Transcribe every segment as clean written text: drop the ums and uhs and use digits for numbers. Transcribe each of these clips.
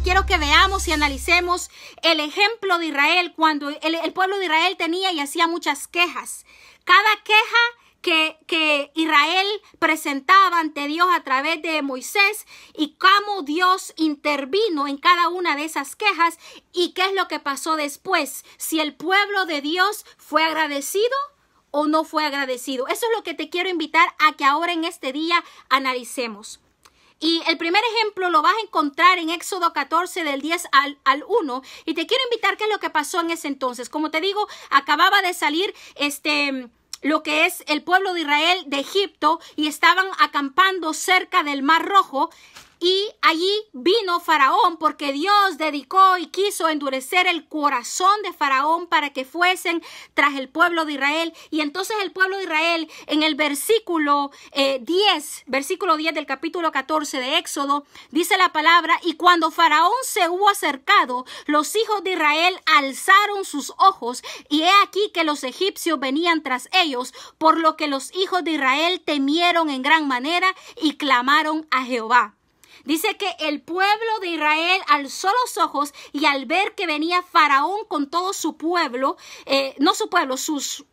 Quiero que veamos y analicemos el ejemplo de Israel cuando el pueblo de Israel tenía y hacía muchas quejas. Cada queja que Israel presentaba ante Dios a través de Moisés y cómo Dios intervino en cada una de esas quejas y qué es lo que pasó después, si el pueblo de Dios fue agradecido o no fue agradecido. Eso es lo que te quiero invitar a que ahora en este día analicemos. Y el primer ejemplo lo vas a encontrar en Éxodo 14 del 10 al 1 y te quiero invitar qué es lo que pasó en ese entonces. Como te digo, acababa de salir lo que es el pueblo de Israel de Egipto y estaban acampando cerca del Mar Rojo. Y allí vino Faraón porque Dios dedicó y quiso endurecer el corazón de Faraón para que fuesen tras el pueblo de Israel. Y entonces el pueblo de Israel en el versículo 10 del capítulo 14 de Éxodo, dice la palabra: y cuando Faraón se hubo acercado, los hijos de Israel alzaron sus ojos y he aquí que los egipcios venían tras ellos, por lo que los hijos de Israel temieron en gran manera y clamaron a Jehová. Dice que el pueblo de Israel alzó los ojos y al ver que venía Faraón con todo su pueblo, sus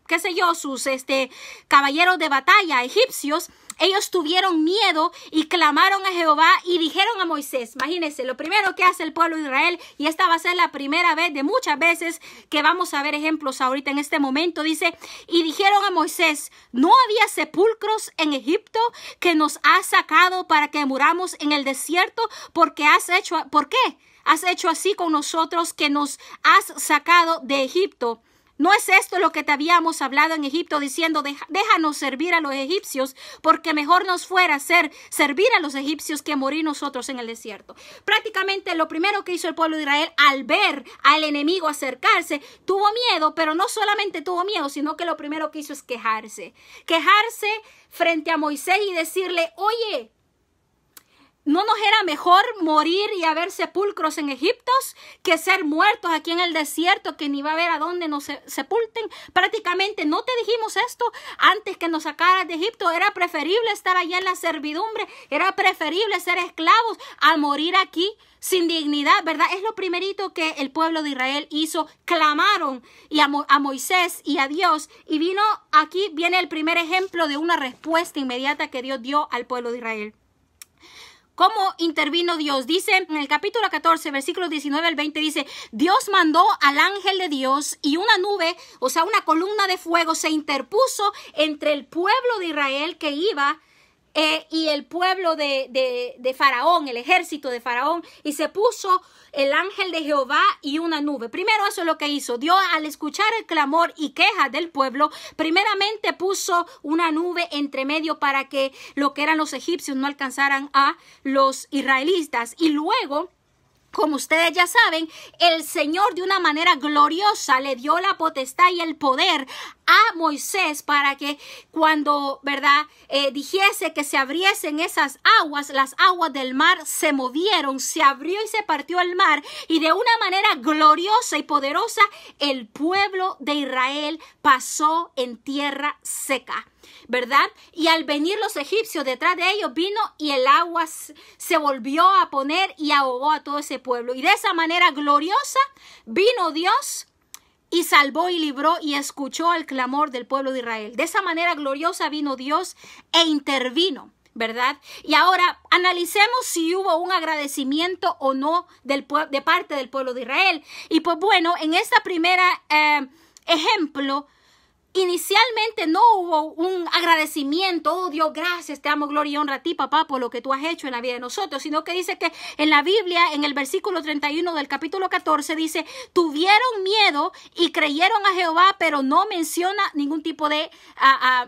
caballeros de batalla egipcios, ellos tuvieron miedo y clamaron a Jehová y dijeron a Moisés. Imagínense, lo primero que hace el pueblo de Israel, y esta va a ser la primera vez de muchas veces que vamos a ver ejemplos ahorita en este momento, dice, y dijeron a Moisés: ¿no había sepulcros en Egipto que nos has sacado para que muramos en el desierto? ¿Por qué has hecho así con nosotros que nos has sacado de Egipto? ¿No es esto lo que te habíamos hablado en Egipto diciendo: déjanos servir a los egipcios, porque mejor nos fuera servir a los egipcios que morir nosotros en el desierto? Prácticamente lo primero que hizo el pueblo de Israel al ver al enemigo acercarse, tuvo miedo, pero no solamente tuvo miedo, sino que lo primero que hizo es quejarse frente a Moisés y decirle: oye, ¿no nos era mejor morir y haber sepulcros en Egipto que ser muertos aquí en el desierto, que ni va a haber a dónde nos sepulten? Prácticamente, ¿no te dijimos esto antes que nos sacaras de Egipto? Era preferible estar allá en la servidumbre, era preferible ser esclavos a morir aquí sin dignidad, ¿verdad? Es lo primerito que el pueblo de Israel hizo. Clamaron a Moisés y a Dios, y viene el primer ejemplo de una respuesta inmediata que Dios dio al pueblo de Israel. ¿Cómo intervino Dios? Dice en el capítulo 14, versículos 19 al 20, dice: Dios mandó al ángel de Dios y una nube, o sea, una columna de fuego, se interpuso entre el pueblo de Israel que iba y el pueblo de Faraón, el ejército de Faraón, y se puso el ángel de Jehová y una nube. Primero, eso es lo que hizo Dios al escuchar el clamor y queja del pueblo. Primeramente puso una nube entre medio para que lo que eran los egipcios no alcanzaran a los israelitas, y luego, como ustedes ya saben, el Señor de una manera gloriosa le dio la potestad y el poder a Moisés para que cuando, ¿verdad?, dijese que se abriesen esas aguas, las aguas del mar se movieron, se abrió y se partió el mar, y de una manera gloriosa y poderosa el pueblo de Israel pasó en tierra seca, ¿verdad? Y al venir los egipcios detrás de ellos, vino y el agua se volvió a poner y ahogó a todo ese pueblo. Y de esa manera gloriosa vino Dios y salvó y libró y escuchó el clamor del pueblo de Israel. De esa manera gloriosa vino Dios e intervino, ¿verdad? Y ahora analicemos si hubo un agradecimiento o no de parte del pueblo de Israel. Y pues bueno, en esta primera ejemplo, inicialmente no hubo un agradecimiento: oh Dios, gracias, te damos gloria y honra a ti, papá, por lo que tú has hecho en la vida de nosotros, sino que dice que en la Biblia, en el versículo 31 del capítulo 14, dice: tuvieron miedo y creyeron a Jehová, pero no menciona ningún tipo de,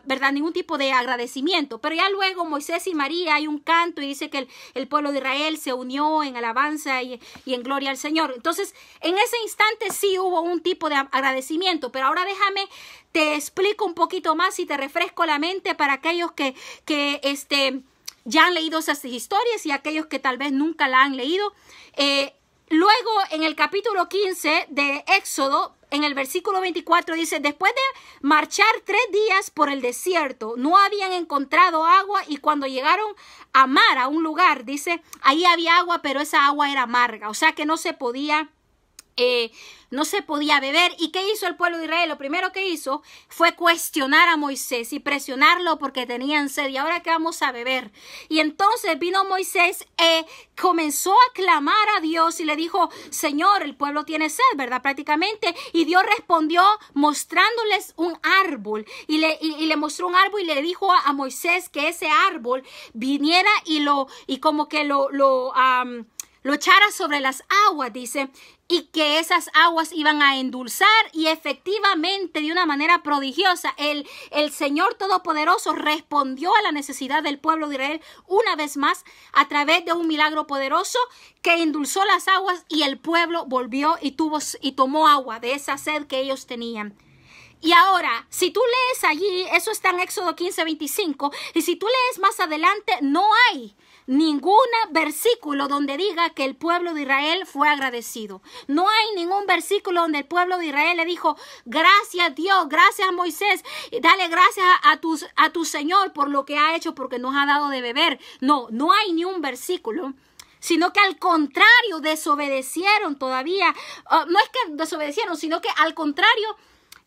¿verdad?, ningún tipo de agradecimiento. Pero ya luego Moisés y María, hay un canto y dice que el pueblo de Israel se unió en alabanza y en gloria al Señor. Entonces, en ese instante sí hubo un tipo de agradecimiento, pero ahora déjame te explico un poquito más y te refresco la mente para aquellos que ya han leído esas historias y aquellos que tal vez nunca la han leído. luego en el capítulo 15 de Éxodo, en el versículo 24 dice, después de marchar 3 días por el desierto, no habían encontrado agua y cuando llegaron a Mar, a un lugar, dice, ahí había agua, pero esa agua era amarga, o sea que no se podía beber. ¿Y qué hizo el pueblo de Israel? Lo primero que hizo fue cuestionar a Moisés y presionarlo porque tenían sed. ¿Y ahora qué vamos a beber? Y entonces vino Moisés, comenzó a clamar a Dios y le dijo, Señor, el pueblo tiene sed, ¿verdad? Prácticamente. Y Dios respondió mostrándoles un árbol. Y le mostró un árbol y le dijo a Moisés que ese árbol viniera y como que lo echara sobre las aguas, dice, y que esas aguas iban a endulzar, y efectivamente de una manera prodigiosa el Señor Todopoderoso respondió a la necesidad del pueblo de Israel una vez más a través de un milagro poderoso que endulzó las aguas, y el pueblo volvió y tomó agua de esa sed que ellos tenían. Y ahora, si tú lees allí, eso está en Éxodo 15:25, y si tú lees más adelante, no hay ningún versículo donde diga que el pueblo de Israel fue agradecido. No hay ningún versículo donde el pueblo de Israel le dijo, gracias Dios, gracias Moisés, dale gracias a tu Señor por lo que ha hecho, porque nos ha dado de beber. No hay ni un versículo, sino que al contrario desobedecieron todavía. No es que desobedecieron, sino que al contrario,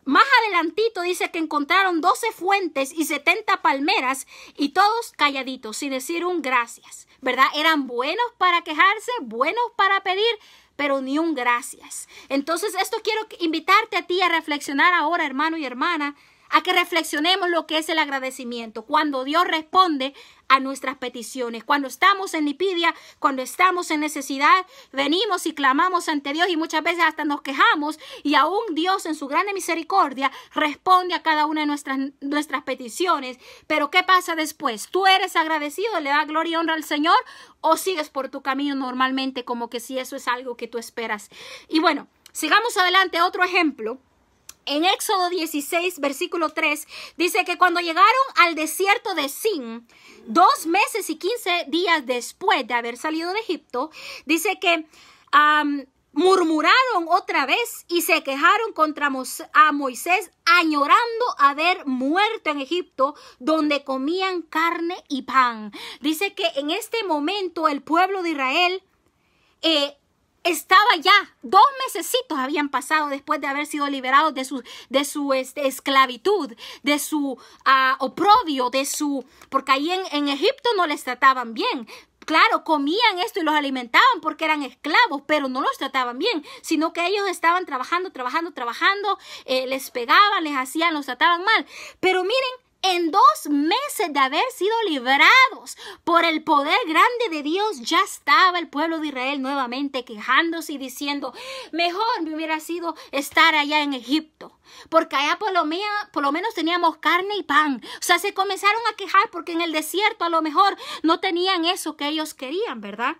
más adelantito dice que encontraron 12 fuentes y 70 palmeras y todos calladitos, sin decir un gracias, ¿verdad? Eran buenos para quejarse, buenos para pedir, pero ni un gracias. Entonces, esto quiero invitarte a ti a reflexionar ahora, hermano y hermana, a que reflexionemos lo que es el agradecimiento. Cuando Dios responde a nuestras peticiones, cuando estamos en lipidia, cuando estamos en necesidad, venimos y clamamos ante Dios y muchas veces hasta nos quejamos, y aún Dios en su grande misericordia responde a cada una de nuestras peticiones. Pero ¿qué pasa después? ¿Tú eres agradecido, le das gloria y honra al Señor, o sigues por tu camino normalmente como que si eso es algo que tú esperas? Y bueno, sigamos adelante. Otro ejemplo. En Éxodo 16, versículo 3, dice que cuando llegaron al desierto de Sin, 2 meses y 15 días después de haber salido de Egipto, dice que murmuraron otra vez y se quejaron contra Moisés, añorando haber muerto en Egipto, donde comían carne y pan. Dice que en este momento el pueblo de Israel estaba ya, 2 mesecitos habían pasado después de haber sido liberados de su esclavitud, de su oprobio, porque ahí en Egipto no les trataban bien. Claro, comían esto y los alimentaban porque eran esclavos, pero no los trataban bien, sino que ellos estaban trabajando, les pegaban, les hacían, los trataban mal. Pero miren, en 2 meses de haber sido librados por el poder grande de Dios, ya estaba el pueblo de Israel nuevamente quejándose y diciendo, mejor me hubiera sido estar allá en Egipto, porque allá por lo menos teníamos carne y pan. O sea, se comenzaron a quejar porque en el desierto a lo mejor no tenían eso que ellos querían, ¿verdad?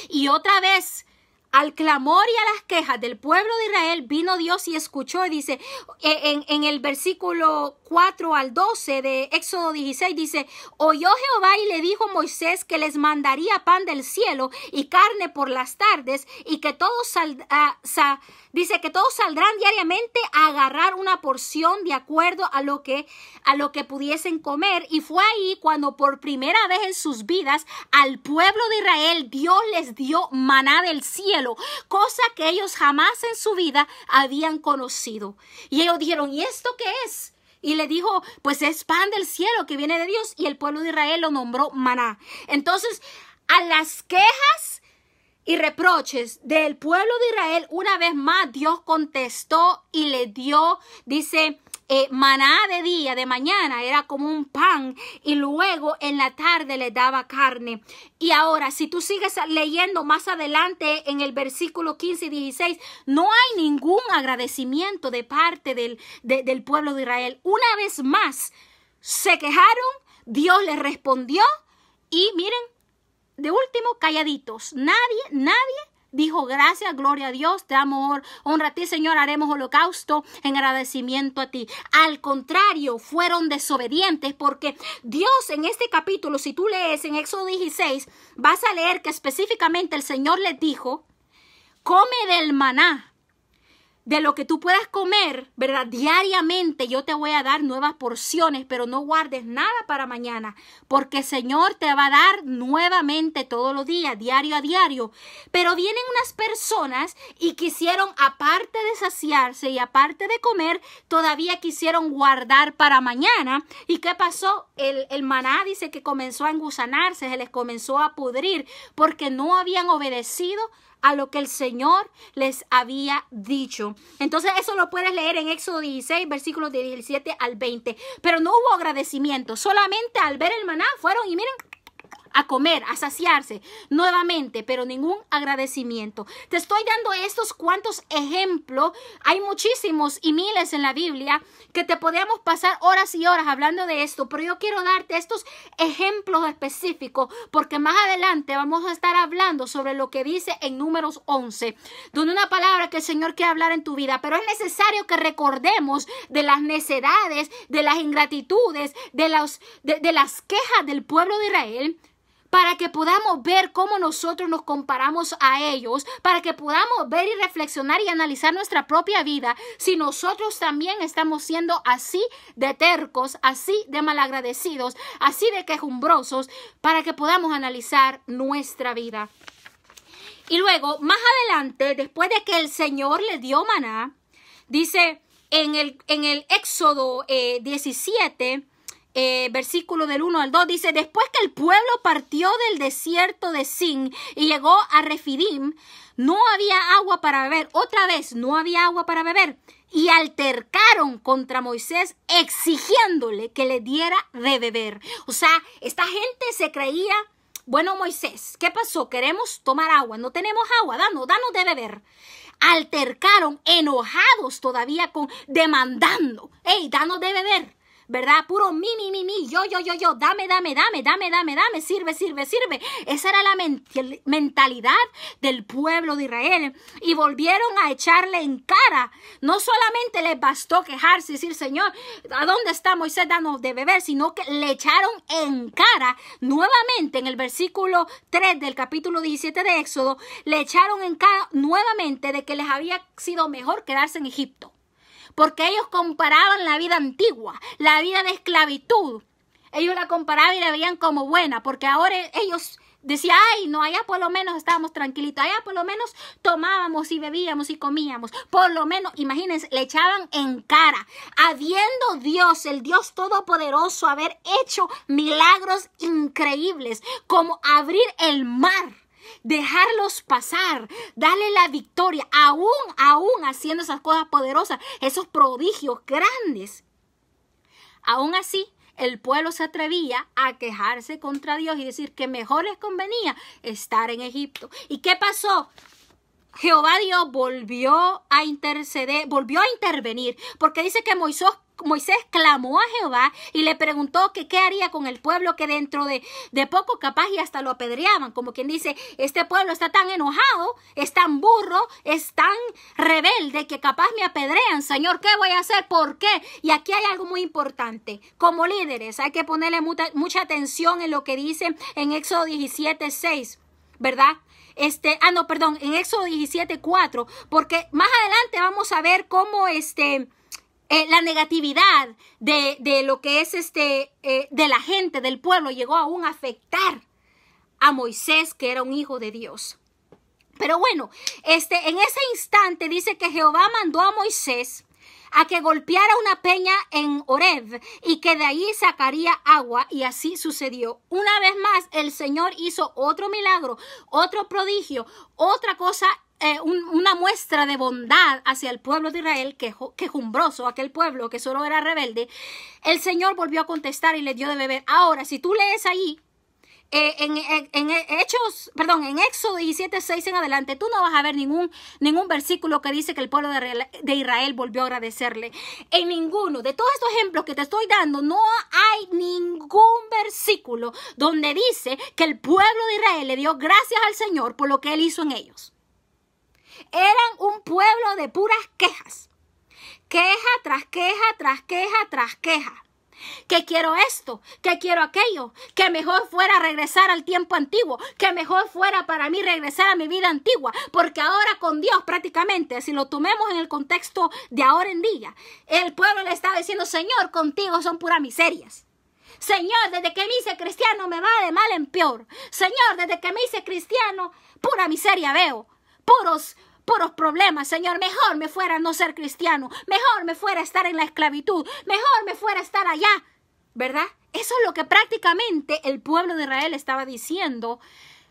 Y otra vez, al clamor y a las quejas del pueblo de Israel, vino Dios y escuchó, y dice, en el versículo 4 al 12 de Éxodo 16, dice, oyó Jehová y le dijo a Moisés que les mandaría pan del cielo y carne por las tardes, y que todos saldrán diariamente a agarrar una porción de acuerdo a lo que pudiesen comer. Y fue ahí cuando por primera vez en sus vidas al pueblo de Israel Dios les dio maná del cielo, cosa que ellos jamás en su vida habían conocido. Y ellos dijeron, ¿y esto qué es? Y le dijo, pues es pan del cielo que viene de Dios, y el pueblo de Israel lo nombró maná. Entonces, a las quejas y reproches del pueblo de Israel, una vez más Dios contestó y le dio, dice, maná de día, de mañana, era como un pan, y luego en la tarde le daba carne. Y ahora, si tú sigues leyendo más adelante en el versículo 15 y 16, no hay ningún agradecimiento de parte del pueblo de Israel. Una vez más se quejaron, Dios les respondió, y miren, de último, calladitos. Nadie dijo gracias, gloria a Dios, te damos honra a ti, Señor, haremos holocausto en agradecimiento a ti. Al contrario, fueron desobedientes, porque Dios en este capítulo, si tú lees en Éxodo 16, vas a leer que específicamente el Señor les dijo come del maná. De lo que tú puedas comer, ¿verdad? Diariamente yo te voy a dar nuevas porciones, pero no guardes nada para mañana, porque el Señor te va a dar nuevamente todos los días, diario a diario. Pero vienen unas personas y quisieron, aparte de saciarse y aparte de comer, todavía quisieron guardar para mañana. ¿Y qué pasó? El maná dice que comenzó a engusanarse, se les comenzó a pudrir, porque no habían obedecido a lo que el Señor les había dicho. Entonces eso lo puedes leer en Éxodo 16, versículos de 17 al 20. Pero no hubo agradecimiento. Solamente al ver el maná fueron y miren, a comer, a saciarse nuevamente, pero ningún agradecimiento. Te estoy dando estos cuantos ejemplos. Hay muchísimos y miles en la Biblia que te podemos pasar horas y horas hablando de esto, pero yo quiero darte estos ejemplos específicos porque más adelante vamos a estar hablando sobre lo que dice en Números 11, donde una palabra que el Señor quiere hablar en tu vida, pero es necesario que recordemos de las necedades, de las ingratitudes, de las quejas del pueblo de Israel, para que podamos ver cómo nosotros nos comparamos a ellos, para que podamos ver y reflexionar y analizar nuestra propia vida, si nosotros también estamos siendo así de tercos, así de malagradecidos, así de quejumbrosos, para que podamos analizar nuestra vida. Y luego, más adelante, después de que el Señor le dio maná, dice en el Éxodo 17, versículo del 1 al 2, dice: después que el pueblo partió del desierto de Sin y llegó a Refidim, no había agua para beber. Otra vez, no había agua para beber. Y altercaron contra Moisés exigiéndole que le diera de beber. O sea, esta gente se creía: bueno, Moisés, ¿qué pasó? Queremos tomar agua, no tenemos agua, danos de beber. Altercaron, enojados todavía, demandando: hey, danos de beber. ¿Verdad? Puro mi, yo, dame, sirve. Esa era la mentalidad del pueblo de Israel. Y volvieron a echarle en cara. No solamente les bastó quejarse y decir: Señor, ¿a dónde está Moisés? Danos de beber, sino que le echaron en cara nuevamente en el versículo 3 del capítulo 17 de Éxodo, le echaron en cara nuevamente de que les había sido mejor quedarse en Egipto. Porque ellos comparaban la vida antigua, la vida de esclavitud. Ellos la comparaban y la veían como buena, porque ahora ellos decían: ay, no, allá por lo menos estábamos tranquilitos, allá por lo menos tomábamos y bebíamos y comíamos. Por lo menos, imagínense, le echaban en cara, habiendo Dios, el Dios Todopoderoso, haber hecho milagros increíbles, como abrir el mar, dejarlos pasar, darle la victoria, aún haciendo esas cosas poderosas, esos prodigios grandes. Aún así, el pueblo se atrevía a quejarse contra Dios y decir que mejor les convenía estar en Egipto. ¿Y qué pasó? Jehová Dios volvió a intervenir, porque dice que Moisés clamó a Jehová y le preguntó que qué haría con el pueblo, que dentro de poco capaz y hasta lo apedreaban. Como quien dice: este pueblo está tan enojado, es tan burro, es tan rebelde que capaz me apedrean. Señor, ¿qué voy a hacer? ¿Por qué? Y aquí hay algo muy importante. Como líderes hay que ponerle mucha atención en lo que dice en Éxodo 17:6, ¿verdad? En Éxodo 17:4, porque más adelante vamos a ver cómo la negatividad de lo que es de la gente, del pueblo, llegó aún a afectar a Moisés, que era un hijo de Dios. Pero bueno, en ese instante dice que Jehová mandó a Moisés a que golpeara una peña en Horeb y que de ahí sacaría agua, y así sucedió. Una vez más, el Señor hizo otro milagro, otro prodigio, otra cosa, una muestra de bondad hacia el pueblo de Israel, quejumbroso, aquel pueblo que solo era rebelde. El Señor volvió a contestar y le dio de beber. Ahora, si tú lees ahí, en Éxodo 17:6 en adelante, tú no vas a ver ningún versículo que dice que el pueblo de Israel volvió a agradecerle. En ninguno de todos estos ejemplos que te estoy dando, no hay ningún versículo donde dice que el pueblo de Israel le dio gracias al Señor por lo que Él hizo en ellos. Eran un pueblo de puras quejas. Queja tras queja, tras queja, tras queja. que quiero esto, que quiero aquello, que mejor fuera regresar al tiempo antiguo, que mejor fuera para mí regresar a mi vida antigua, porque ahora con Dios prácticamente, si lo tomemos en el contexto de ahora en día, el pueblo le estaba diciendo, Señor, contigo son puras miserias. Señor, desde que me hice cristiano me va de mal en peor. Señor, desde que me hice cristiano, pura miseria veo, puros problemas. Señor, mejor me fuera no ser cristiano, mejor me fuera estar en la esclavitud, mejor me fuera estar allá, ¿verdad? Eso es lo que prácticamente el pueblo de Israel estaba diciendo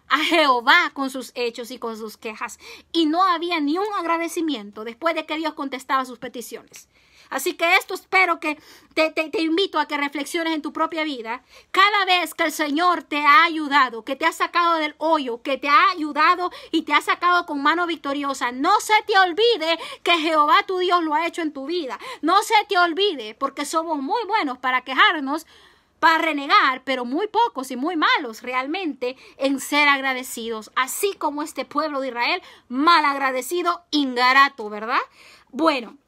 a Jehová con sus hechos y con sus quejas. Y no había ni un agradecimiento después de que Dios contestaba sus peticiones. Así que esto espero que te invito a que reflexiones en tu propia vida. Cada vez que el Señor te ha ayudado, que te ha sacado del hoyo, que te ha ayudado y te ha sacado con mano victoriosa, no se te olvide que Jehová tu Dios lo ha hecho en tu vida. No se te olvide, porque somos muy buenos para quejarnos, para renegar, pero muy pocos y muy malos realmente en ser agradecidos. Así como este pueblo de Israel, mal agradecido, ingrato, ¿verdad? Bueno.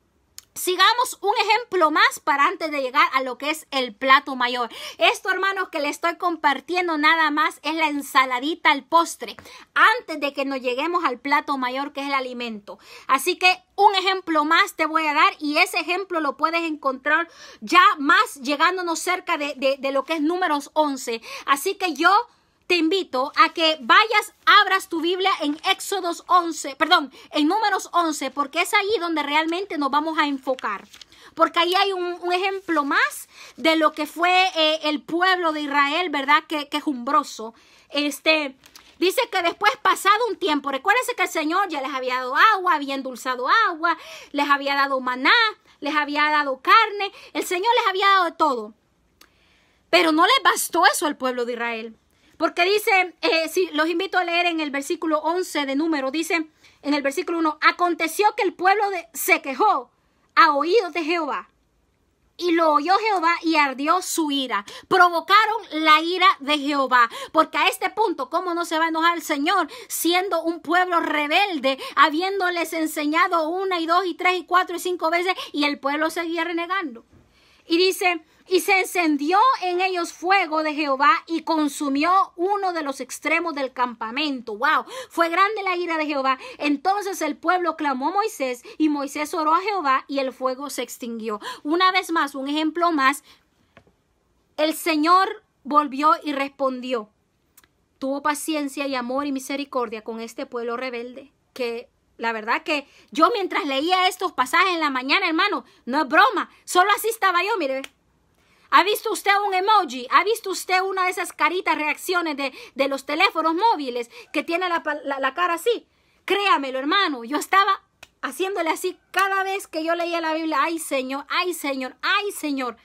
Sigamos un ejemplo más para antes de llegar a lo que es el plato mayor. Esto, hermanos, que le estoy compartiendo nada más es la ensaladita al postre, antes de que nos lleguemos al plato mayor, que es el alimento. Así que un ejemplo más te voy a dar, y ese ejemplo lo puedes encontrar ya más llegándonos cerca de lo que es Números 11. Así que yo te invito a que vayas, abras tu Biblia en en Números 11, porque es ahí donde realmente nos vamos a enfocar. Porque ahí hay un ejemplo más de lo que fue el pueblo de Israel, ¿verdad? Que jumbroso. Dice que después, pasado un tiempo, recuérdense que el Señor ya les había dado agua, había endulzado agua, les había dado maná, les había dado carne, el Señor les había dado de todo. Pero no les bastó eso al pueblo de Israel. Porque dice, los invito a leer en el versículo 11 de Número, dice en el versículo 1, aconteció que el pueblo se quejó a oídos de Jehová, y lo oyó Jehová y ardió su ira. Provocaron la ira de Jehová, porque a este punto, ¿cómo no se va a enojar el Señor siendo un pueblo rebelde, habiéndoles enseñado 1 y 2 y 3 y 4 y 5 veces, y el pueblo seguía renegando? Y dice, y se encendió en ellos fuego de Jehová y consumió uno de los extremos del campamento. ¡Wow! Fue grande la ira de Jehová. Entonces el pueblo clamó a Moisés, y Moisés oró a Jehová, y el fuego se extinguió. Una vez más, un ejemplo más, el Señor volvió y respondió. Tuvo paciencia y amor y misericordia con este pueblo rebelde, que la verdad que yo mientras leía estos pasajes en la mañana, hermano, no es broma, solo así estaba yo, mire. ¿Ha visto usted un emoji? ¿Ha visto usted una de esas caritas reacciones de los teléfonos móviles que tiene la cara así? Créamelo, hermano, yo estaba haciéndole así cada vez que yo leía la Biblia. Ay, Señor, ay, Señor, ay, Señor.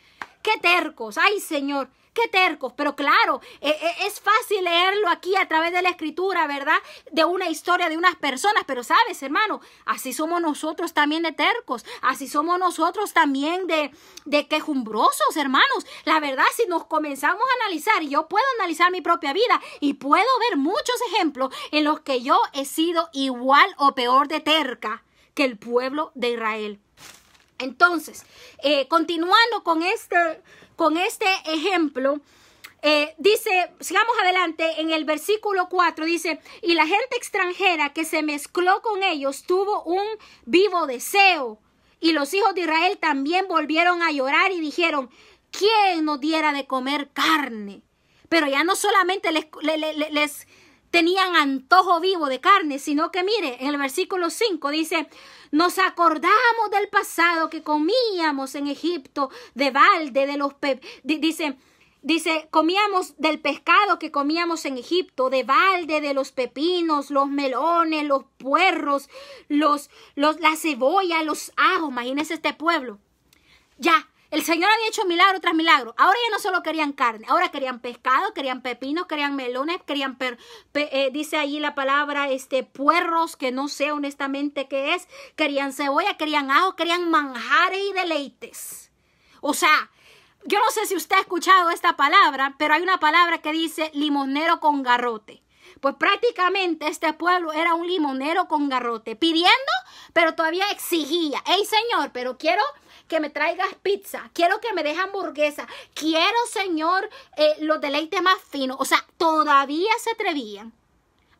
Qué tercos, ay, Señor. Qué tercos, pero claro, es fácil leerlo aquí a través de la escritura, ¿verdad? De una historia de unas personas, pero sabes, hermano, así somos nosotros también de tercos, así somos nosotros también de quejumbrosos, hermanos. La verdad, si nos comenzamos a analizar, yo puedo analizar mi propia vida y puedo ver muchos ejemplos en los que yo he sido igual o peor de terca que el pueblo de Israel. Entonces, continuando con este ejemplo, dice, sigamos adelante, en el versículo 4 dice, y la gente extranjera que se mezcló con ellos tuvo un vivo deseo, y los hijos de Israel también volvieron a llorar y dijeron, ¿quién nos diera de comer carne? Pero ya no solamente les tenían antojo vivo de carne, sino que mire, en el versículo 5 dice, nos acordamos del pasado que comíamos en Egipto, de balde, dice, comíamos del pescado que comíamos en Egipto, de balde, de los pepinos, los melones, los puerros, la cebolla, los ajos. Imagínense este pueblo. Ya. El Señor había hecho milagro tras milagro. Ahora ya no solo querían carne, ahora querían pescado, querían pepinos, querían melones, querían, dice allí la palabra, puerros, que no sé honestamente qué es. Querían cebolla, querían ajo, querían manjares y deleites. O sea, yo no sé si usted ha escuchado esta palabra, pero hay una palabra que dice limonero con garrote. Pues prácticamente este pueblo era un limonero con garrote, pidiendo, pero todavía exigía. Hey, Señor, pero quiero que me traigas pizza, quiero que me dejes hamburguesa, quiero, Señor, los deleites más finos. O sea, todavía se atrevían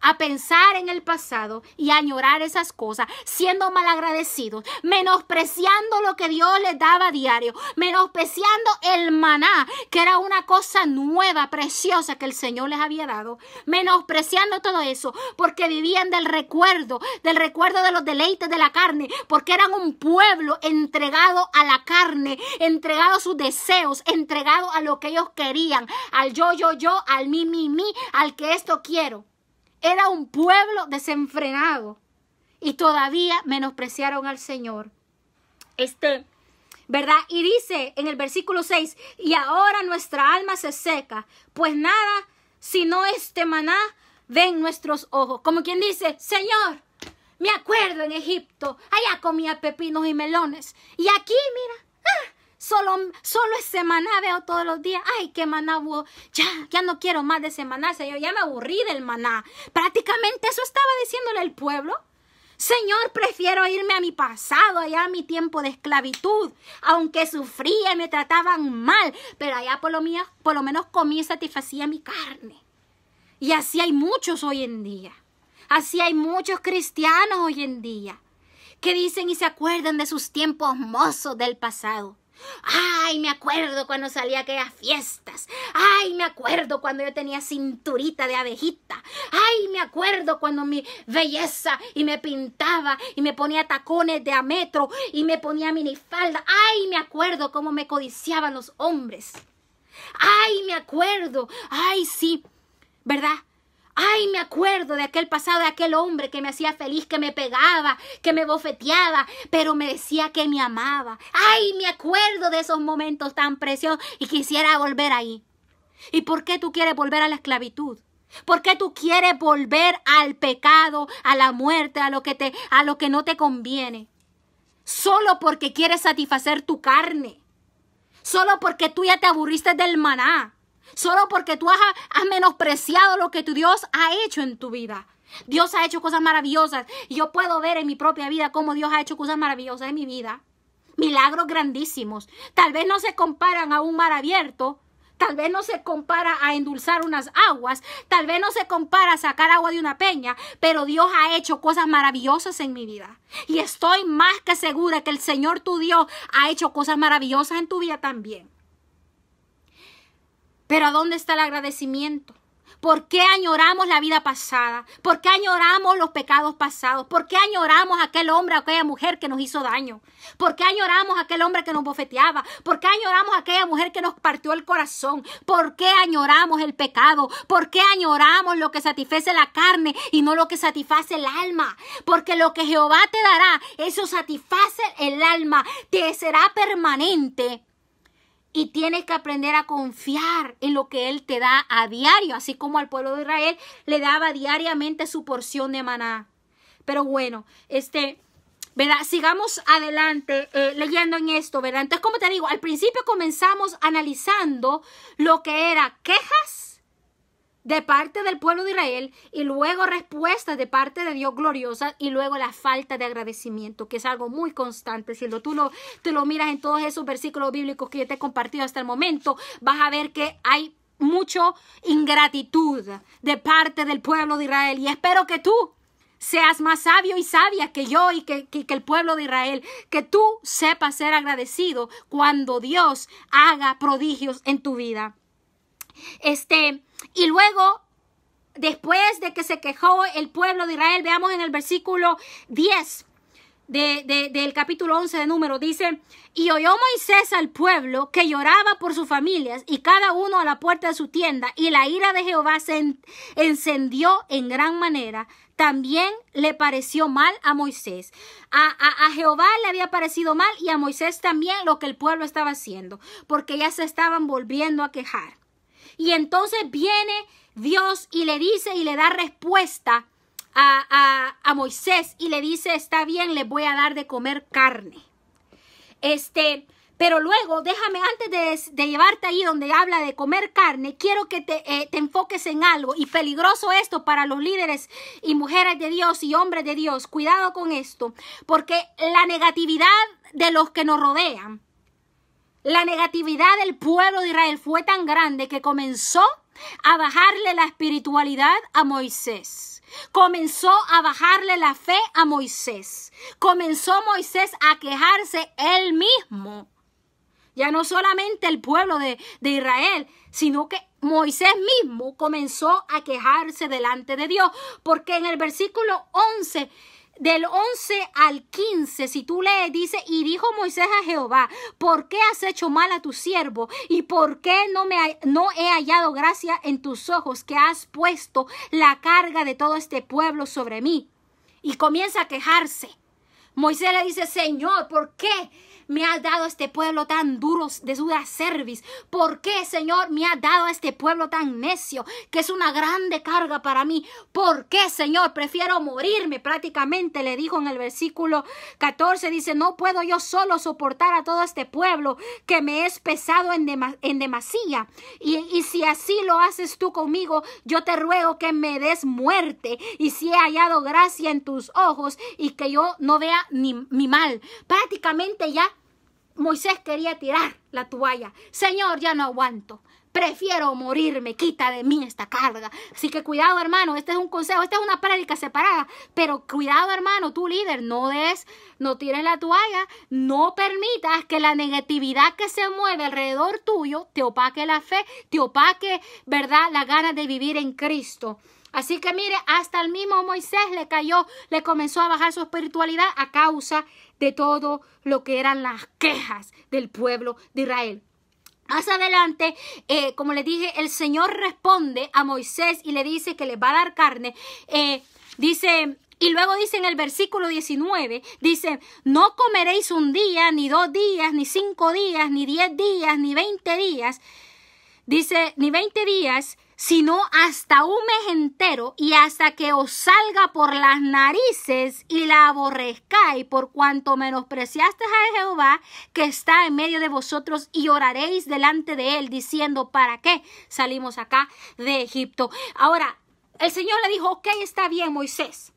a pensar en el pasado y a añorar esas cosas, siendo malagradecidos, menospreciando lo que Dios les daba a diario, menospreciando el maná, que era una cosa nueva, preciosa que el Señor les había dado, menospreciando todo eso, porque vivían del recuerdo de los deleites de la carne, porque eran un pueblo entregado a la carne, entregado a sus deseos, entregado a lo que ellos querían, al yo, al mí, al que esto quiero. Era un pueblo desenfrenado y todavía menospreciaron al Señor. ¿Verdad? Y dice en el versículo 6, y ahora nuestra alma se seca, pues nada, sino este maná ven nuestros ojos. Como quien dice, Señor, me acuerdo en Egipto, allá comía pepinos y melones. Y aquí, mira, solo ese maná veo todos los días. Ay, qué maná, ya no quiero más de ese maná, Señor, ya me aburrí del maná. Prácticamente eso estaba diciéndole el pueblo. Señor, prefiero irme a mi pasado, allá a mi tiempo de esclavitud, aunque sufría y me trataban mal, pero allá por lo menos comía y satisfacía mi carne. Y así hay muchos hoy en día. Así hay muchos cristianos hoy en día que dicen y se acuerdan de sus tiempos mozos del pasado. Ay, me acuerdo cuando salía a aquellas fiestas. Ay, me acuerdo cuando yo tenía cinturita de abejita. Ay, me acuerdo cuando mi belleza y me pintaba y me ponía tacones de a metro y me ponía minifalda. Ay, me acuerdo cómo me codiciaban los hombres. Ay, me acuerdo. Ay, sí, ¿verdad? Ay, me acuerdo de aquel pasado, de aquel hombre que me hacía feliz, que me pegaba, que me bofeteaba, pero me decía que me amaba. Ay, me acuerdo de esos momentos tan preciosos y quisiera volver ahí. ¿Y por qué tú quieres volver a la esclavitud? ¿Por qué tú quieres volver al pecado, a la muerte, a lo que no te conviene? Solo porque quieres satisfacer tu carne. Solo porque tú ya te aburriste del maná. Solo porque tú has menospreciado lo que tu Dios ha hecho en tu vida. Dios ha hecho cosas maravillosas. Y yo puedo ver en mi propia vida cómo Dios ha hecho cosas maravillosas en mi vida. Milagros grandísimos. Tal vez no se comparan a un mar abierto. Tal vez no se compara a endulzar unas aguas. Tal vez no se compara a sacar agua de una peña. Pero Dios ha hecho cosas maravillosas en mi vida. Y estoy más que segura que el Señor tu Dios ha hecho cosas maravillosas en tu vida también. Pero ¿a dónde está el agradecimiento? ¿Por qué añoramos la vida pasada? ¿Por qué añoramos los pecados pasados? ¿Por qué añoramos a aquel hombre o aquella mujer que nos hizo daño? ¿Por qué añoramos a aquel hombre que nos bofeteaba? ¿Por qué añoramos a aquella mujer que nos partió el corazón? ¿Por qué añoramos el pecado? ¿Por qué añoramos lo que satisface la carne y no lo que satisface el alma? Porque lo que Jehová te dará, eso satisface el alma, te será permanente. Y tienes que aprender a confiar en lo que Él te da a diario, así como al pueblo de Israel le daba diariamente su porción de maná. Pero bueno, ¿verdad? Sigamos adelante leyendo en esto, ¿verdad? Entonces, como te digo, al principio comenzamos analizando lo que era quejas de parte del pueblo de Israel y luego respuestas de parte de Dios gloriosa y luego la falta de agradecimiento, que es algo muy constante. Si tú lo miras en todos esos versículos bíblicos que yo te he compartido hasta el momento, vas a ver que hay mucha ingratitud de parte del pueblo de Israel. Y espero que tú seas más sabio y sabia que yo y que el pueblo de Israel, que tú sepas ser agradecido cuando Dios haga prodigios en tu vida. Y luego, después de que se quejó el pueblo de Israel, veamos en el versículo 10 del capítulo 11 de Números, dice: y oyó Moisés al pueblo que lloraba por sus familias y cada uno a la puerta de su tienda, y la ira de Jehová se encendió en gran manera. También le pareció mal a Moisés. A Jehová le había parecido mal y a Moisés también lo que el pueblo estaba haciendo, porque ya se estaban volviendo a quejar. Y entonces viene Dios y le dice y le da respuesta a Moisés y le dice: está bien, les voy a dar de comer carne. Pero luego, déjame, antes de llevarte ahí donde habla de comer carne, quiero que te enfoques en algo. Y peligroso esto para los líderes y mujeres de Dios y hombres de Dios. Cuidado con esto, porque la negatividad de los que nos rodean, la negatividad del pueblo de Israel fue tan grande que comenzó a bajarle la espiritualidad a Moisés. Comenzó a bajarle la fe a Moisés. Comenzó Moisés a quejarse él mismo. Ya no solamente el pueblo de Israel, sino que Moisés mismo comenzó a quejarse delante de Dios. Porque en el versículo 11, del 11 al 15, si tú lees, dice: y dijo Moisés a Jehová, ¿por qué has hecho mal a tu siervo? ¿Y por qué no he hallado gracia en tus ojos, que has puesto la carga de todo este pueblo sobre mí? Y comienza a quejarse. Moisés le dice: Señor, ¿por qué me has dado a este pueblo tan duro, de dura cerviz? ¿Por qué, Señor, me has dado a este pueblo tan necio, que es una grande carga para mí? ¿Por qué, Señor? Prefiero morirme. Prácticamente le dijo en el versículo 14, dice: no puedo yo solo soportar a todo este pueblo, que me es pesado en demasía. Y si así lo haces tú conmigo, yo te ruego que me des muerte. Y si he hallado gracia en tus ojos, y que yo no vea mi mal. Prácticamente ya Moisés quería tirar la toalla. Señor, ya no aguanto. Prefiero morirme. Quita de mí esta carga. Así que cuidado, hermano. Este es un consejo. Esta es una prédica separada. Pero cuidado, hermano. Tu líder, no tires la toalla. No permitas que la negatividad que se mueve alrededor tuyo te opaque la fe, te opaque, ¿verdad?, la ganas de vivir en Cristo. Así que mire, hasta el mismo Moisés le comenzó a bajar su espiritualidad a causa de todo lo que eran las quejas del pueblo de Israel. Más adelante, como les dije, el Señor responde a Moisés y le dice que le va a dar carne. Y luego dice en el versículo 19, dice: no comeréis un día, ni 2 días, ni 5 días, ni 10 días, ni 20 días. Dice, ni 20 días, sino hasta un mes entero, y hasta que os salga por las narices y la aborrezcáis, por cuanto menospreciasteis a Jehová que está en medio de vosotros, y oraréis delante de él, diciendo: ¿para qué salimos acá de Egipto? Ahora, el Señor le dijo: ok, está bien, Moisés,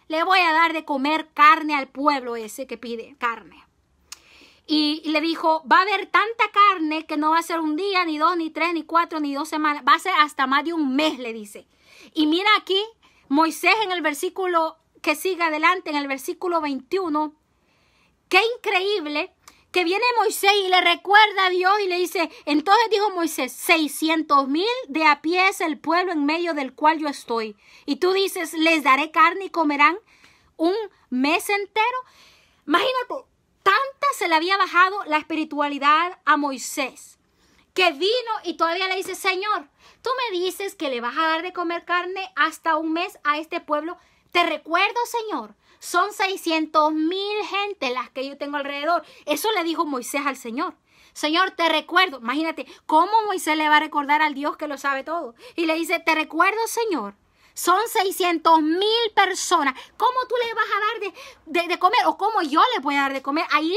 le voy a dar de comer carne al pueblo ese que pide carne. Y le dijo: va a haber tanta carne que no va a ser un día, ni 2, ni 3, ni 4, ni 2 semanas. Va a ser hasta más de un mes, le dice. Y mira aquí, Moisés en el versículo que sigue adelante, en el versículo 21. Qué increíble que viene Moisés y le recuerda a Dios y le dice: entonces dijo Moisés: 600,000 de a pie es el pueblo en medio del cual yo estoy. Y tú dices: les daré carne y comerán un mes entero. Imagínate. Tanta se le había bajado la espiritualidad a Moisés, que vino y todavía le dice: Señor, tú me dices que le vas a dar de comer carne hasta un mes a este pueblo. Te recuerdo, Señor, son 600,000 gente las que yo tengo alrededor. Eso le dijo Moisés al Señor. Señor, te recuerdo. Imagínate cómo Moisés le va a recordar al Dios que lo sabe todo. Y le dice: te recuerdo, Señor. Son 600,000 personas. ¿Cómo tú le vas a dar de comer? ¿O cómo yo le voy a dar de comer? Ahí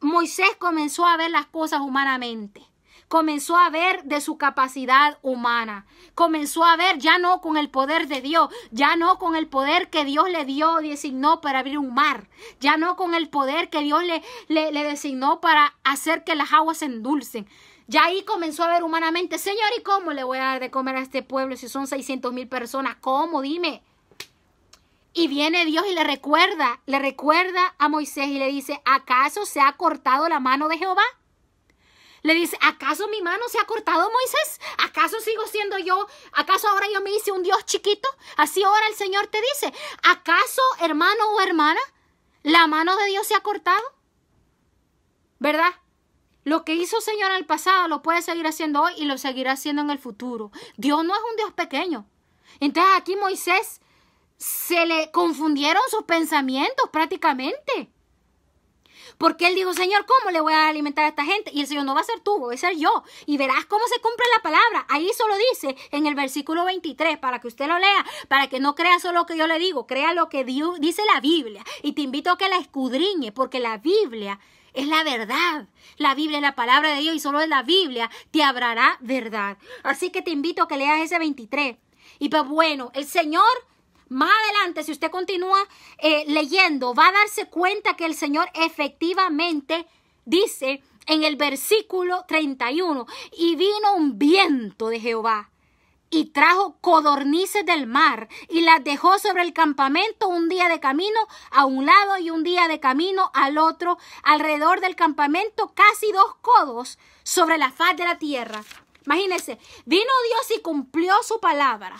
Moisés comenzó a ver las cosas humanamente. Comenzó a ver de su capacidad humana. Comenzó a ver ya no con el poder de Dios. Ya no con el poder que Dios le dio, designó para abrir un mar. Ya no con el poder que Dios le designó para hacer que las aguas se endulcen. Ya ahí comenzó a ver humanamente: Señor, ¿y cómo le voy a dar de comer a este pueblo si son 600,000 personas? ¿Cómo? Dime. Y viene Dios y le recuerda a Moisés y le dice: ¿acaso se ha cortado la mano de Jehová? Le dice: ¿acaso mi mano se ha cortado, Moisés? ¿Acaso sigo siendo yo? ¿Acaso ahora yo me hice un Dios chiquito? Así ahora el Señor te dice: ¿acaso, hermano o hermana, la mano de Dios se ha cortado? ¿Verdad? Lo que hizo el Señor en el pasado lo puede seguir haciendo hoy y lo seguirá haciendo en el futuro. Dios no es un Dios pequeño. Entonces aquí Moisés se le confundieron sus pensamientos prácticamente. Porque él dijo: Señor, ¿cómo le voy a alimentar a esta gente? Y el Señor: no va a ser tú, voy a ser yo. Y verás cómo se cumple la palabra. Ahí solo dice en el versículo 23, para que usted lo lea, para que no crea solo lo que yo le digo, crea lo que dice la Biblia. Y te invito a que la escudriñe, porque la Biblia es la verdad. La Biblia es la palabra de Dios y solo en la Biblia te hablará verdad. Así que te invito a que leas ese 23. Y pues bueno, el Señor, más adelante, si usted continúa leyendo, va a darse cuenta que el Señor efectivamente dice en el versículo 31, y vino un viento de Jehová y trajo codornices del mar y las dejó sobre el campamento un día de camino a un lado y un día de camino al otro, alrededor del campamento casi 2 codos sobre la faz de la tierra. Imagínense, vino Dios y cumplió su palabra.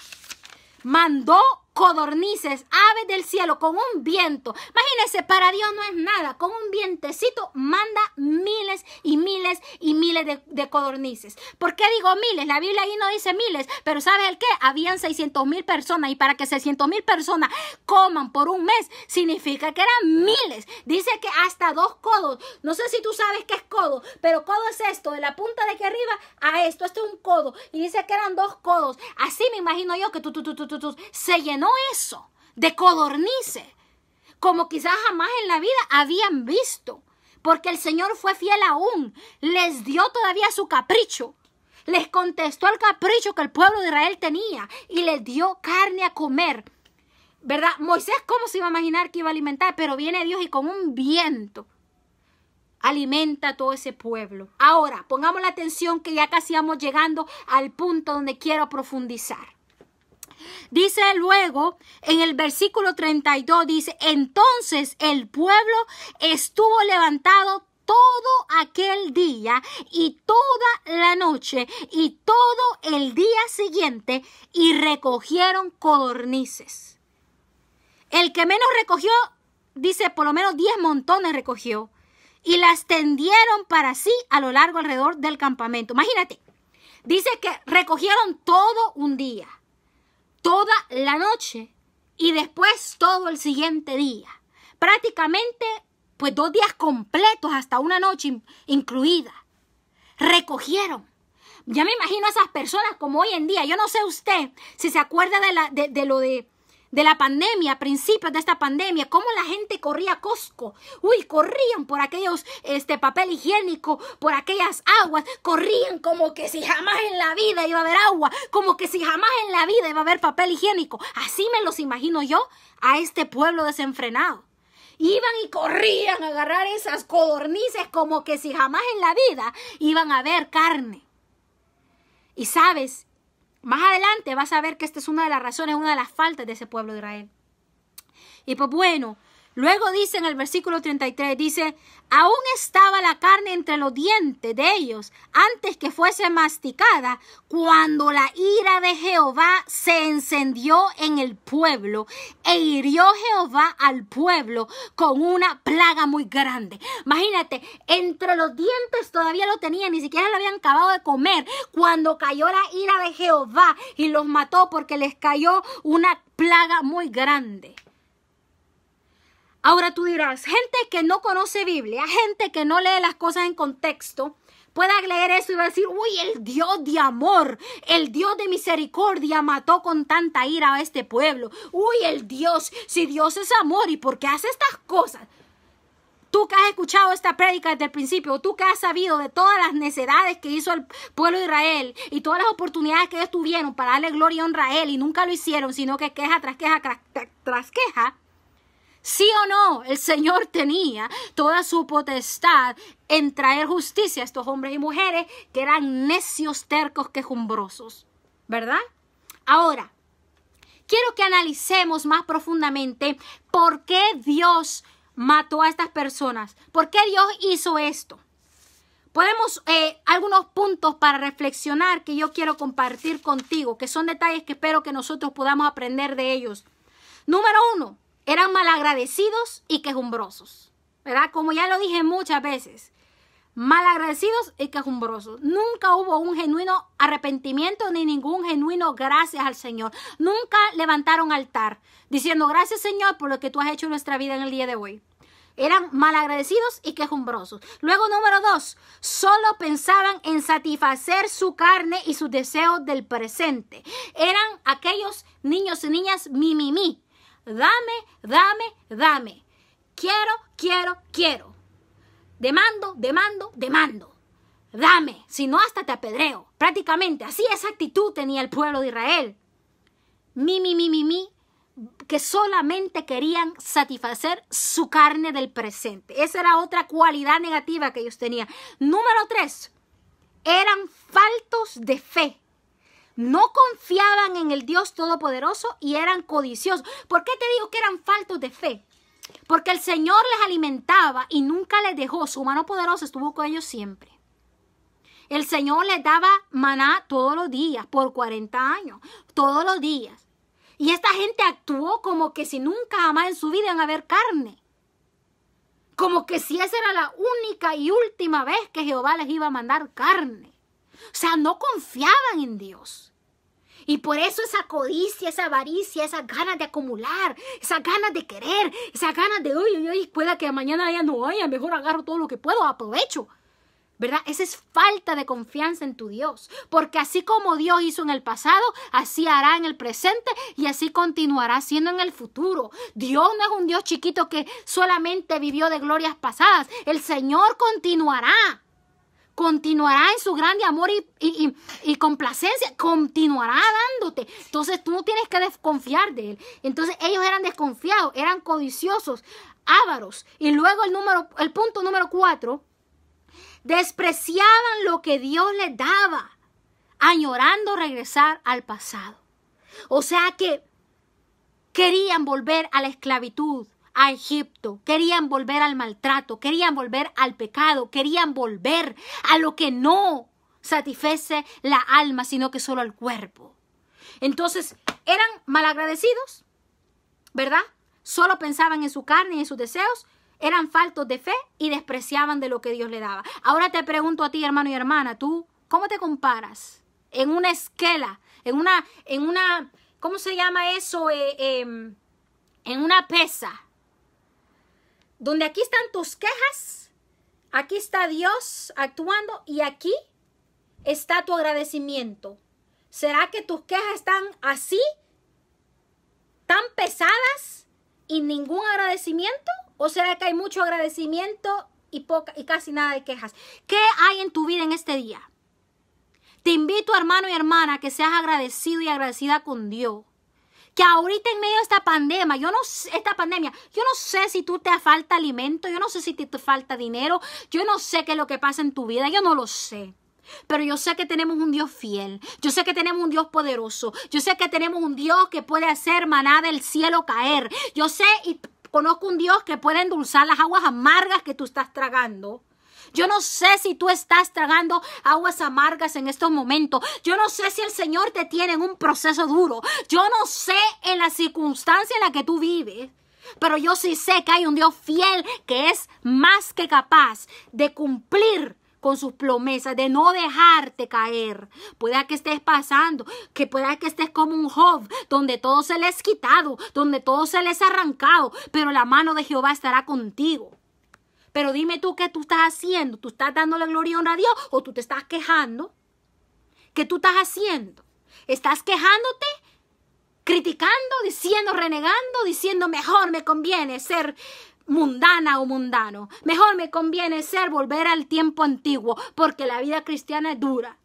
Mandó codornices, aves del cielo, con un viento. Imagínense, para Dios no es nada. Con un vientecito manda miles y miles y miles de codornices. ¿Por qué digo miles? La Biblia ahí no dice miles, pero ¿sabes el qué? Habían 600,000 personas y para que 600,000 personas coman por un mes, significa que eran miles. Dice que hasta 2 codos. No sé si tú sabes qué es codo, pero codo es esto, de la punta de aquí arriba a esto. Esto es un codo. Y dice que eran 2 codos. Así me imagino yo que se llenó eso de codornices, como quizás jamás en la vida habían visto, porque el Señor fue fiel aún, les dio todavía su capricho, les contestó el capricho que el pueblo de Israel tenía y les dio carne a comer, ¿verdad? Moisés, ¿cómo se iba a imaginar que iba a alimentar? Pero viene Dios y con un viento alimenta a todo ese pueblo. Ahora, pongamos la atención que ya casi vamos llegando al punto donde quiero profundizar. Dice luego en el versículo 32, dice, entonces el pueblo estuvo levantado todo aquel día y toda la noche y todo el día siguiente y recogieron codornices. El que menos recogió, dice, por lo menos 10 montones recogió y las tendieron para sí a lo largo alrededor del campamento. Imagínate, dice que recogieron todo un día, toda la noche y después todo el siguiente día. Prácticamente, pues 2 días completos hasta una noche incluida. Recogieron. Ya me imagino a esas personas como hoy en día. Yo no sé usted si se acuerda de la pandemia, a principios de esta pandemia, cómo la gente corría a Costco. Uy, corrían por aquellos papel higiénico, por aquellas aguas, corrían como que si jamás en la vida iba a haber agua, como que si jamás en la vida iba a haber papel higiénico. Así me los imagino yo a este pueblo desenfrenado. Iban y corrían a agarrar esas codornices como que si jamás en la vida iban a haber carne. Y sabes, más adelante vas a ver que esta es una de las razones, una de las faltas de ese pueblo de Israel. Y pues bueno, luego dice en el versículo 33, dice, aún estaba la carne entre los dientes de ellos antes que fuese masticada, cuando la ira de Jehová se encendió en el pueblo e hirió Jehová al pueblo con una plaga muy grande. Imagínate, entre los dientes todavía lo tenían, ni siquiera lo habían acabado de comer, cuando cayó la ira de Jehová y los mató porque les cayó una plaga muy grande. Ahora tú dirás, gente que no conoce Biblia, gente que no lee las cosas en contexto, pueda leer eso y va a decir, uy, el Dios de amor, el Dios de misericordia mató con tanta ira a este pueblo. Uy, el Dios, si Dios es amor, ¿y por qué hace estas cosas? Tú que has escuchado esta prédica desde el principio, tú que has sabido de todas las necedades que hizo el pueblo de Israel y todas las oportunidades que ellos tuvieron para darle gloria y honra a él y nunca lo hicieron, sino que queja tras queja tras queja. Sí o no, el Señor tenía toda su potestad en traer justicia a estos hombres y mujeres que eran necios, tercos, quejumbrosos, ¿verdad? Ahora, quiero que analicemos más profundamente por qué Dios mató a estas personas. ¿Por qué Dios hizo esto? Podemos, algunos puntos para reflexionar que yo quiero compartir contigo, que son detalles que espero que nosotros podamos aprender de ellos. Número 1. Eran malagradecidos y quejumbrosos, ¿verdad? Como ya lo dije muchas veces, malagradecidos y quejumbrosos. Nunca hubo un genuino arrepentimiento ni ningún genuino gracias al Señor. Nunca levantaron altar diciendo gracias Señor por lo que tú has hecho en nuestra vida en el día de hoy. Eran malagradecidos y quejumbrosos. Luego, número 2, solo pensaban en satisfacer su carne y sus deseos del presente. Eran aquellos niños y niñas Dame, dame, dame. Quiero, quiero, quiero. demando, demando, demando. Dame, si no hasta te apedreo. Prácticamente así esa actitud tenía el pueblo de Israel. Que solamente querían satisfacer su carne del presente. Esa era otra cualidad negativa que ellos tenían. Número 3, eran faltos de fe. No confiaban en el Dios Todopoderoso y eran codiciosos. ¿Por qué te digo que eran faltos de fe? Porque el Señor les alimentaba y nunca les dejó. Su mano poderosa estuvo con ellos siempre. El Señor les daba maná todos los días, por 40 años, todos los días. Y esta gente actuó como que si nunca jamás en su vida iban a ver carne. Como que si esa era la única y última vez que Jehová les iba a mandar carne. O sea, no confiaban en Dios. Y por eso esa codicia, esa avaricia, esas ganas de acumular, esas ganas de querer, esas ganas de, uy, pueda que mañana ya no haya, mejor agarro todo lo que puedo, aprovecho. ¿Verdad? Esa es falta de confianza en tu Dios. Porque así como Dios hizo en el pasado, así hará en el presente y así continuará siendo en el futuro. Dios no es un Dios chiquito que solamente vivió de glorias pasadas. El Señor continuará. Continuará en su grande amor y complacencia. Continuará dándote. Entonces tú no tienes que desconfiar de Él. Entonces ellos eran desconfiados, eran codiciosos, ávaros. Y luego el punto número 4. Despreciaban lo que Dios les daba, añorando regresar al pasado. O sea que querían volver a la esclavitud, a Egipto, querían volver al maltrato, querían volver al pecado, querían volver a lo que no satisface la alma, sino que solo el cuerpo. Entonces, eran malagradecidos, ¿verdad? Solo pensaban en su carne y en sus deseos. Eran faltos de fe y despreciaban de lo que Dios le daba. Ahora te pregunto a ti, hermano y hermana, ¿tú cómo te comparas? En una escala, en una, ¿cómo se llama eso? En una pesa. Donde aquí están tus quejas, aquí está Dios actuando y aquí está tu agradecimiento. ¿Será que tus quejas están así, tan pesadas y ningún agradecimiento? ¿O será que hay mucho agradecimiento y casi nada de quejas? ¿Qué hay en tu vida en este día? Te invito, hermano y hermana, que seas agradecido y agradecida con Dios. Que ahorita en medio de esta pandemia, yo no sé si tú te falta alimento, yo no sé si te falta dinero, yo no sé qué es lo que pasa en tu vida, yo no lo sé. Pero yo sé que tenemos un Dios fiel, yo sé que tenemos un Dios poderoso, yo sé que tenemos un Dios que puede hacer maná del cielo caer. Yo sé y conozco un Dios que puede endulzar las aguas amargas que tú estás tragando. Yo no sé si tú estás tragando aguas amargas en estos momentos. Yo no sé si el Señor te tiene en un proceso duro. Yo no sé en la circunstancia en la que tú vives. Pero yo sí sé que hay un Dios fiel que es más que capaz de cumplir con sus promesas, de no dejarte caer. Pueda que estés pasando, que pueda que estés como un Job, donde todo se le es quitado, donde todo se le es arrancado, pero la mano de Jehová estará contigo. Pero dime tú qué tú estás haciendo. ¿Tú estás dándole gloria y honra a Dios o tú te estás quejando? ¿Qué tú estás haciendo? ¿Estás quejándote? ¿Criticando? ¿Diciendo, renegando? ¿Diciendo mejor me conviene ser mundana o mundano? Mejor me conviene volver al tiempo antiguo porque la vida cristiana es dura.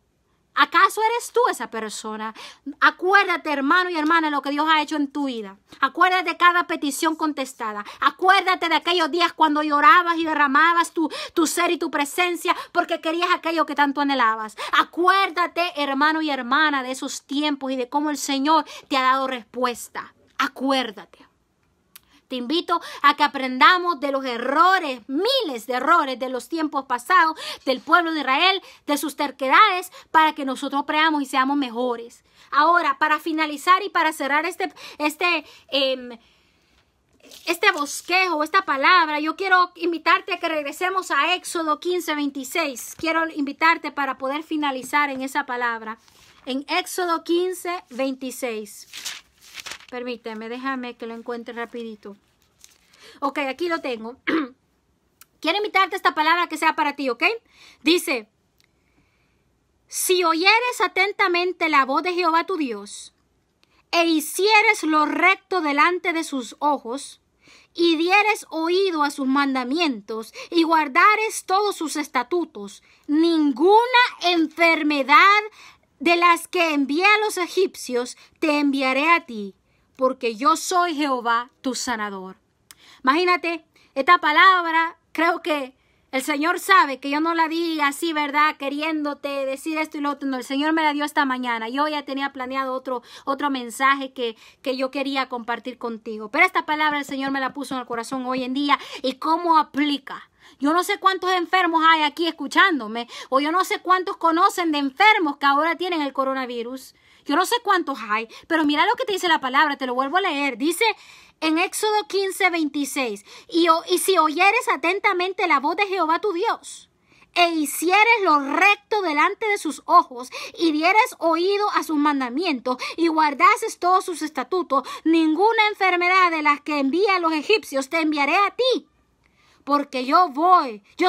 ¿Acaso eres tú esa persona? Acuérdate, hermano y hermana, lo que Dios ha hecho en tu vida. Acuérdate de cada petición contestada. Acuérdate de aquellos días cuando llorabas y derramabas tu ser y tu presencia porque querías aquello que tanto anhelabas. Acuérdate, hermano y hermana, de esos tiempos y de cómo el Señor te ha dado respuesta. Acuérdate. Te invito a que aprendamos de los errores, miles de errores de los tiempos pasados, del pueblo de Israel, de sus terquedades, para que nosotros aprendamos y seamos mejores. Ahora, para finalizar y para cerrar este bosquejo, esta palabra, yo quiero invitarte a que regresemos a Éxodo 15:26. Quiero invitarte para poder finalizar en esa palabra. En Éxodo 15:26. Permíteme, déjame que lo encuentre rapidito. Ok, aquí lo tengo. Quiero invitarte a esta palabra que sea para ti, ¿ok? Dice, si oyeres atentamente la voz de Jehová tu Dios, e hicieres lo recto delante de sus ojos, y dieres oído a sus mandamientos, y guardares todos sus estatutos, ninguna enfermedad de las que envié a los egipcios te enviaré a ti, porque yo soy Jehová tu sanador. Imagínate, esta palabra, creo que el Señor sabe que yo no la di así, ¿verdad? Queriéndote decir esto y lo otro. No, el Señor me la dio esta mañana. Yo ya tenía planeado otro mensaje que yo quería compartir contigo. Pero esta palabra el Señor me la puso en el corazón hoy en día. ¿Y cómo aplica? Yo no sé cuántos enfermos hay aquí escuchándome. O yo no sé cuántos conocen de enfermos que ahora tienen el coronavirus. Yo no sé cuántos hay. Pero mira lo que te dice la palabra. Te lo vuelvo a leer. Dice en Éxodo 15:26, y si oyeres atentamente la voz de Jehová tu Dios, e hicieres lo recto delante de sus ojos, y dieres oído a sus mandamientos, y guardases todos sus estatutos, ninguna enfermedad de las que envía a los egipcios te enviaré a ti, porque yo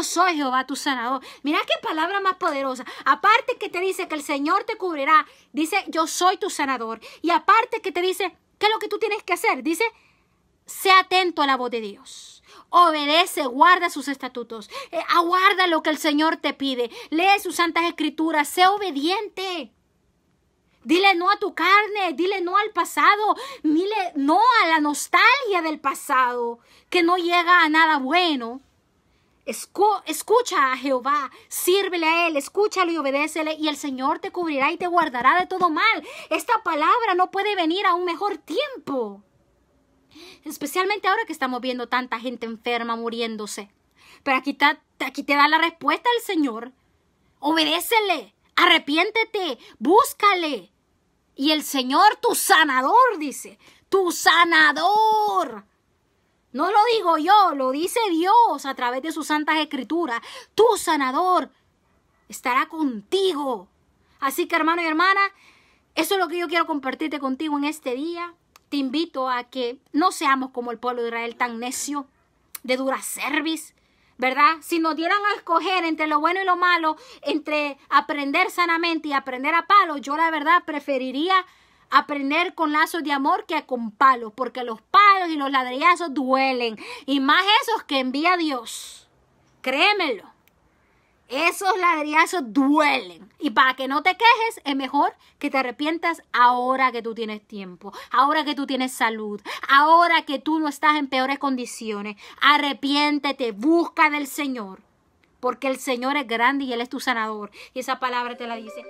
soy Jehová tu sanador. Mira qué palabra más poderosa. Aparte que te dice que el Señor te cubrirá, dice yo soy tu sanador. Y aparte que te dice, ¿qué es lo que tú tienes que hacer? Dice, sé atento a la voz de Dios. Obedece, guarda sus estatutos. Aguarda lo que el Señor te pide. Lee sus santas escrituras. Sé obediente. Dile no a tu carne. Dile no al pasado. Dile no a la nostalgia del pasado, que no llega a nada bueno. Escucha a Jehová, sírvele a Él, escúchalo y obedécele, y el Señor te cubrirá y te guardará de todo mal. Esta palabra no puede venir a un mejor tiempo. Especialmente ahora que estamos viendo tanta gente enferma muriéndose. Pero aquí te da la respuesta el Señor. Obedécele, arrepiéntete, búscale. Y el Señor, tu sanador, dice, tu sanador. No lo digo yo, lo dice Dios a través de sus santas escrituras. Tu sanador estará contigo. Así que, hermano y hermana, eso es lo que yo quiero compartirte contigo en este día. Te invito a que no seamos como el pueblo de Israel, tan necio, de dura cerviz, ¿verdad? Si nos dieran a escoger entre lo bueno y lo malo, entre aprender sanamente y aprender a palos, yo la verdad preferiría aprender con lazos de amor que con palos, porque los palos y los ladrillazos duelen, y más esos que envía Dios. Créemelo. Esos ladrillazos duelen. Y para que no te quejes, es mejor que te arrepientas ahora que tú tienes tiempo, ahora que tú tienes salud, ahora que tú no estás en peores condiciones. Arrepiéntete, busca del Señor, porque el Señor es grande y Él es tu sanador. Y esa palabra te la dice.